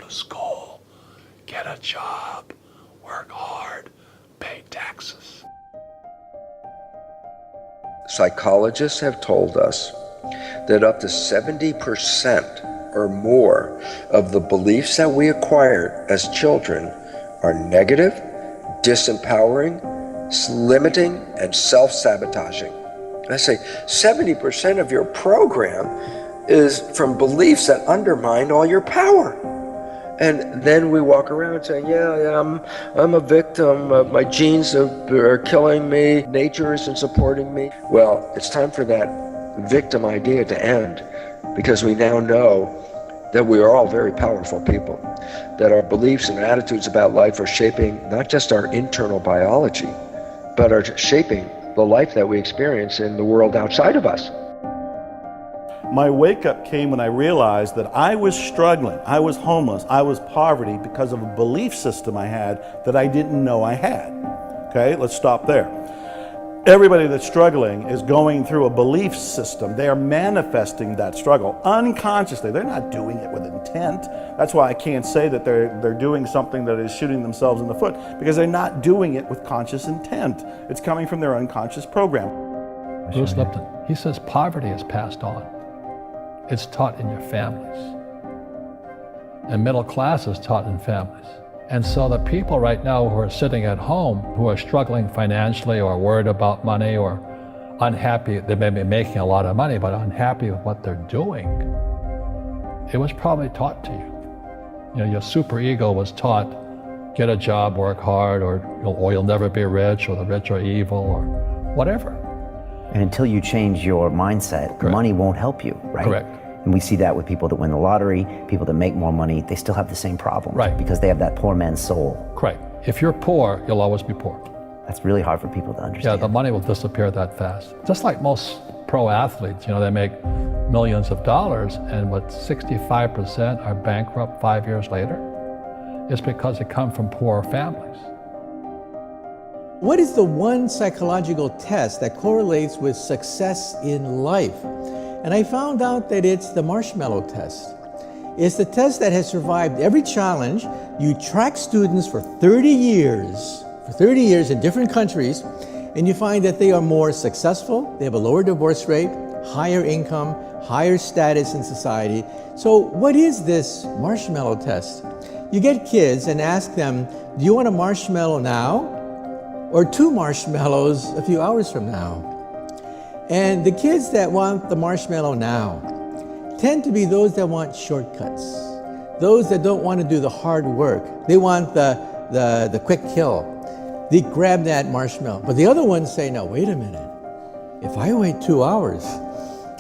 school, get a job, work hard, pay taxes. Psychologists have told us that up to 70% or more of the beliefs that we acquired as children are negative, disempowering, limiting, and self-sabotaging. I say 70% of your program is from beliefs that undermine all your power. And then we walk around saying, I'm a victim, my genes are killing me, nature isn't supporting me. Well, it's time for that victim idea to end, because we now know that we are all very powerful people, that our beliefs and attitudes about life are shaping not just our internal biology, but are shaping the life that we experience in the world outside of us. My wake-up came when I realized that I was struggling, I was homeless, I was poverty because of a belief system I had that I didn't know I had. Okay, let's stop there. Everybody that's struggling is going through a belief system. They are manifesting that struggle unconsciously. They're not doing it with intent. That's why I can't say that they're doing something that is shooting themselves in the foot, because they're not doing it with conscious intent. It's coming from their unconscious program. Bruce Lipton, he says poverty is passed on. It's taught in your families. And middle class is taught in families. And so the people right now who are sitting at home, who are struggling financially or worried about money or unhappy, they may be making a lot of money, but unhappy with what they're doing, it was probably taught to you. You know, your superego was taught, get a job, work hard, or you'll never be rich, or the rich are evil, or whatever. And until you change your mindset, Correct. Money won't help you, right? Correct. And we see that with people that win the lottery, people that make more money, they still have the same problems. Right. Because they have that poor man's soul. Correct. If you're poor, you'll always be poor. That's really hard for people to understand. Yeah, the money will disappear that fast. Just like most pro athletes, you know, they make millions of dollars, and what 65% are bankrupt 5 years later is because they come from poor families. What is the one psychological test that correlates with success in life? And I found out that it's the marshmallow test. It's the test that has survived every challenge. You track students for 30 years in different countries, and you find that they are more successful, they have a lower divorce rate, higher income, higher status in society. So what is this marshmallow test? You get kids and ask them, do you want a marshmallow now, or 2 marshmallows a few hours from now? And the kids that want the marshmallow now tend to be those that want shortcuts, those that don't want to do the hard work. They want the quick kill. They grab that marshmallow. But the other ones say, no, wait a minute. If I wait 2 hours,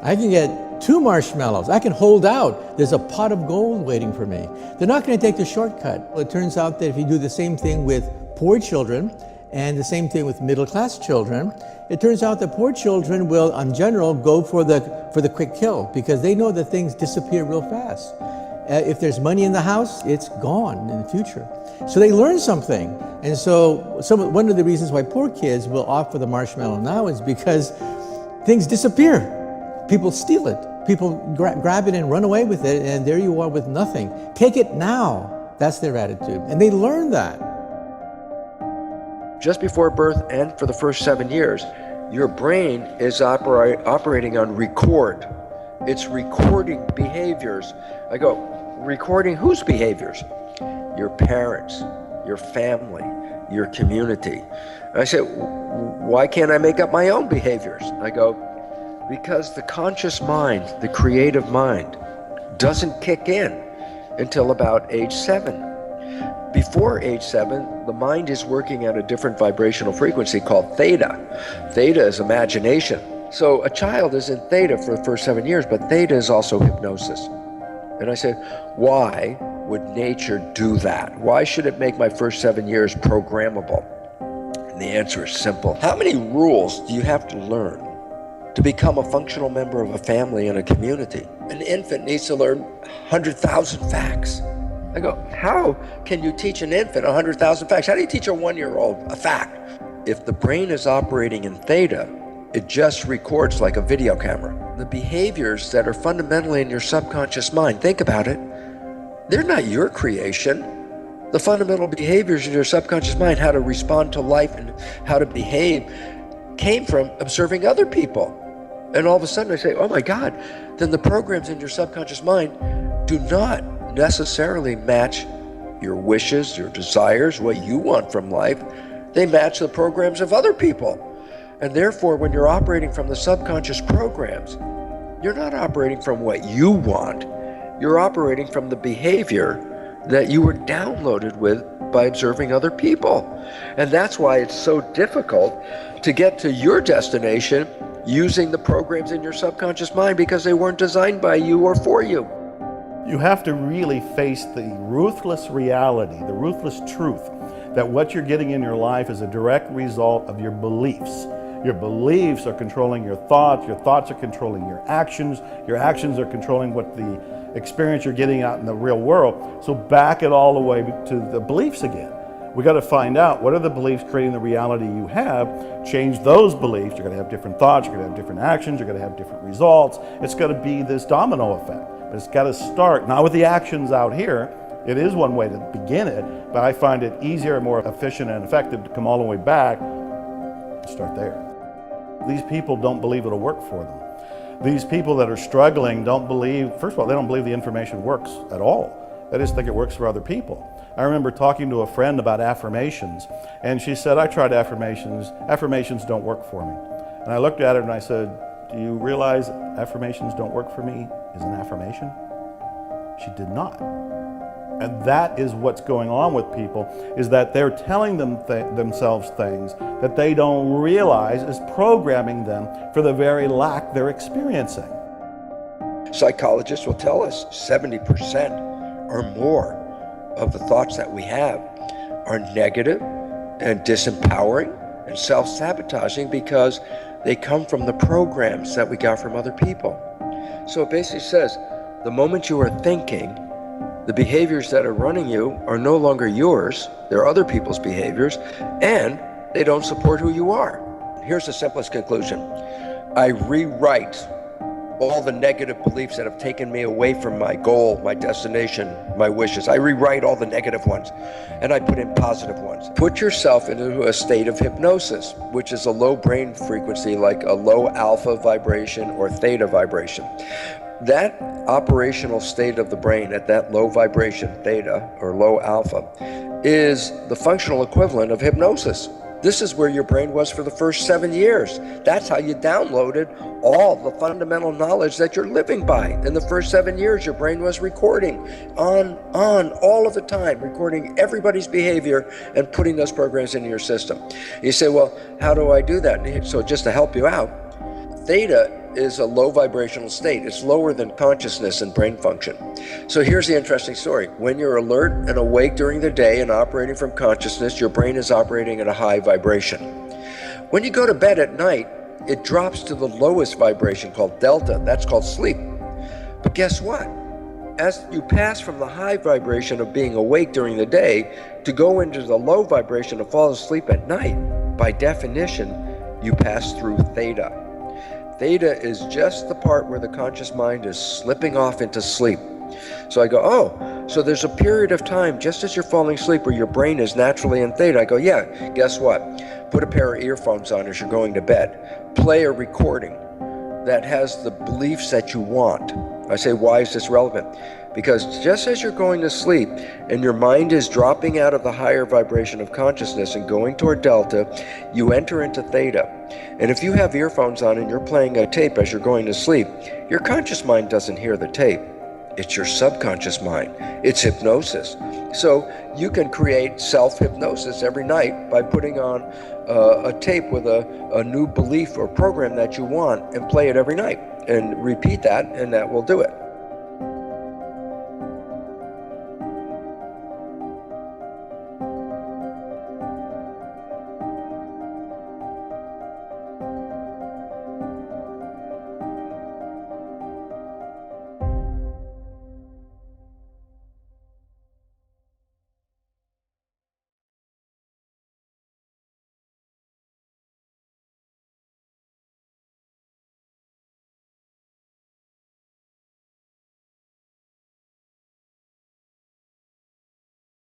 I can get 2 marshmallows. I can hold out. There's a pot of gold waiting for me. They're not going to take the shortcut. Well, it turns out that if you do the same thing with poor children, and the same thing with middle-class children, it turns out that poor children will, in general, go for the quick kill, because they know that things disappear real fast. If there's money in the house, it's gone in the future. So they learn something. And so one of the reasons why poor kids will opt for the marshmallow now is because things disappear. People steal it. People grab it and run away with it, and there you are with nothing. Take it now. That's their attitude. And they learn that. Just before birth and for the first 7 years, your brain is operating on record. It's recording behaviors. I go, recording whose behaviors? Your parents, your family, your community. And I said, why can't I make up my own behaviors? I go, because the conscious mind, the creative mind, doesn't kick in until about age 7. Before age 7, the mind is working at a different vibrational frequency called theta. Theta is imagination. So a child is in theta for the first 7 years, but theta is also hypnosis. And I said, why would nature do that? Why should it make my first 7 years programmable? And the answer is simple. How many rules do you have to learn to become a functional member of a family and a community? An infant needs to learn 100,000 facts. I go, how can you teach an infant 100,000 facts? How do you teach a 1-year-old a fact? If the brain is operating in theta, it just records like a video camera. The behaviors that are fundamentally in your subconscious mind, think about it. They're not your creation. The fundamental behaviors in your subconscious mind, how to respond to life and how to behave, came from observing other people. And all of a sudden I say, oh my God, then the programs in your subconscious mind do not necessarily match your wishes, your desires, what you want from life. They match the programs of other people. And therefore, when you're operating from the subconscious programs, you're not operating from what you want. You're operating from the behavior that you were downloaded with by observing other people. And that's why it's so difficult to get to your destination using the programs in your subconscious mind, because they weren't designed by you or for you. You have to really face the ruthless reality, the ruthless truth, that what you're getting in your life is a direct result of your beliefs. Your beliefs are controlling your thoughts are controlling your actions are controlling what the experience you're getting out in the real world. So back it all the way to the beliefs again. We got to find out what are the beliefs creating the reality you have, change those beliefs. You're going to have different thoughts, you're going to have different actions, you're going to have different results. It's going to be this domino effect. But it's got to start, not with the actions out here. It is one way to begin it, but I find it easier, more efficient and effective to come all the way back and start there. These people don't believe it'll work for them. These people that are struggling don't believe, first of all, they don't believe the information works at all. They just think it works for other people. I remember talking to a friend about affirmations, and she said, I tried affirmations. Affirmations don't work for me. And I looked at her and I said, do you realize affirmations don't work for me is an affirmation? She did not. And that is what's going on with people, is that they're telling themselves things that they don't realize is programming them for the very lack they're experiencing. Psychologists will tell us 70% or more of the thoughts that we have are negative and disempowering and self-sabotaging because they come from the programs that we got from other people. So it basically says, the moment you are thinking, the behaviors that are running you are no longer yours, they're other people's behaviors, and they don't support who you are. Here's the simplest conclusion. I rewrite all the negative beliefs that have taken me away from my goal, my destination, my wishes. I rewrite all the negative ones, and I put in positive ones. Put yourself into a state of hypnosis, which is a low brain frequency, like a low alpha vibration or theta vibration. That operational state of the brain at that low vibration, theta or low alpha, is the functional equivalent of hypnosis. This is where your brain was for the first 7 years. That's how you downloaded all the fundamental knowledge that you're living by. In the first 7 years, your brain was recording on all of the time, recording everybody's behavior and putting those programs into your system. You say, well, how do I do that? So just to help you out, theta is a low vibrational state. It's lower than consciousness and brain function. So here's the interesting story. When you're alert and awake during the day and operating from consciousness, your brain is operating at a high vibration. When you go to bed at night, it drops to the lowest vibration called delta. That's called sleep. But guess what? As you pass from the high vibration of being awake during the day to go into the low vibration of fall asleep at night, by definition, you pass through theta. Theta is just the part where the conscious mind is slipping off into sleep. So I go, oh, so there's a period of time just as you're falling asleep where your brain is naturally in theta. I go, yeah, guess what? Put a pair of earphones on as you're going to bed. Play a recording that has the beliefs that you want. I say, why is this relevant? Because just as you're going to sleep and your mind is dropping out of the higher vibration of consciousness and going toward delta, you enter into theta. And if you have earphones on and you're playing a tape as you're going to sleep, your conscious mind doesn't hear the tape. It's your subconscious mind. It's hypnosis. So you can create self-hypnosis every night by putting on a tape with a new belief or program that you want and play it every night and repeat that, and that will do it.